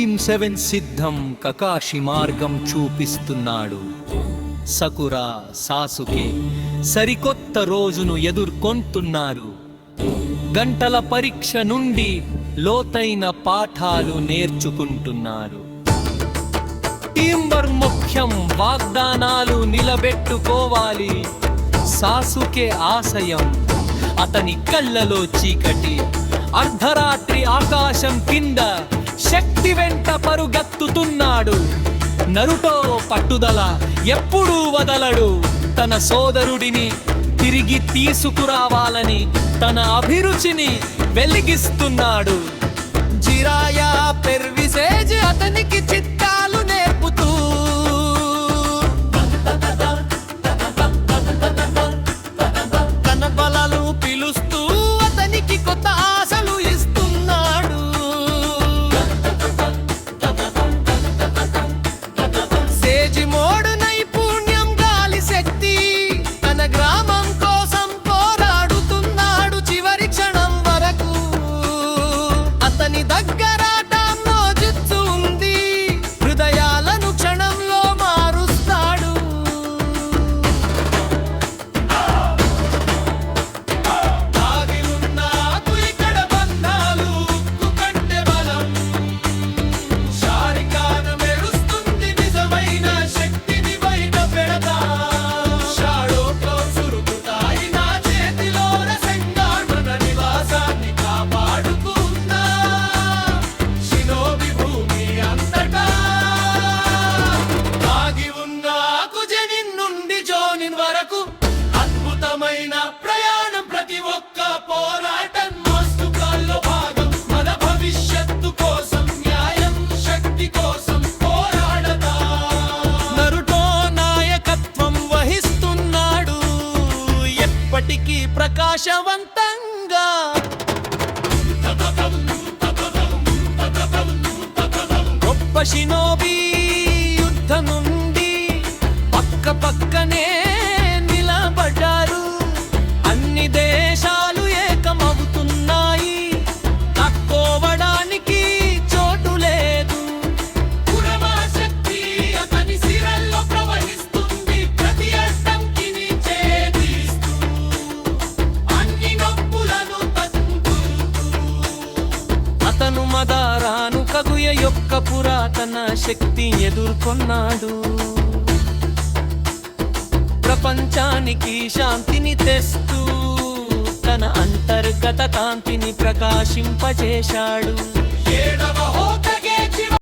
Team 7 సిద్ధం Kakashi మార్గం చూపిస్తున్నాడు. సకురా, సాసుకే సరికొత్త రోజును ఎదుర్కొంటున్నారు. గంటల పరీక్ష నుండి లోతైన పాఠాలు నేర్చుకుంటున్నారు. టీంవర్క్ ముఖ్యం, వాగ్దానాలు నిలబెట్టుకోవాలి. సాసుకే ఆశయం, అతని కళ్ళలో చీకటి. అర్ధరాత్రి ఆకాశం కింద శక్తి వెంట పరుగెత్తుతున్నాడు. నరుటో పట్టుదల ఎప్పుడూ వదలడు. తన సోదరుడిని తిరిగి తీసుకురావాలని తన అభిరుచిని వెలిగిస్తున్నాడు. జిరాయా పెర్విసేజ్ అతనికి చిట్టాలు నేర్పుతూ తన బలాలు పిలుస్తూ అతనికి కొత్త ఆశలు ఇస్తున్నాడు. సేజ్ మోడు నైపుణ్యం, గాలి శక్తి, తన గ్రామం కోసం పోరాడుతున్నాడు చివరి క్షణం వరకు. అతని దగ్గర జిత్సు ఉంది, హృదయాలను క్షణంలో మారుస్తాడు. ఆగిలున్నాకు ఇక్కడ బంధాలు, ఉక్కు కంటే బలం. శారికాన మెరుస్తుంది నిజమైన శక్తిని బయట పెడతా. షాడోతో సురుకుతాయి నా చేతిలోన సెంగార్, మన నివాసాన్ని కాపాడుకుందా షినోబి భూమి అంతటా. ఆగి ఉన్న కుజెనిన్ నుండి జోనిన్ వరకు అద్భుతమైన ప్రయాణం, ప్రతి ఒక్క పోరాటం మస్తుకాల్లో భాగం. మన భవిష్యత్తు కోసం, న్యాయం శక్తి కోసం పోరాడతా. నరుటో నాయకత్వం వహిస్తున్నాడు, ఎప్పటికీ ప్రకాశవంతంగా. గొప్ప షినోబి యుద్ధ నుండి పక్క పక్కనే నిలబడ్డారు. అన్ని దేశాలు ఏకమవుతున్నాయి, తక్కువడానికి చోటు లేదు. పురమా శక్తి అతని సిరల్లో ప్రవహిస్తుంది, ప్రతి అడ్డంకిని ఛేదిస్తూ అన్ని నొప్పులను తగ్గుతూ. అతను మదారాను కగుయ యొక్క పురాతన శక్తి ఎదుర్కొన్నాడు. ప్రపంచానికి శాంతిని తెస్తూ తన అంతర్గత కాంతిని ప్రకాశింపజేశాడు. 7వ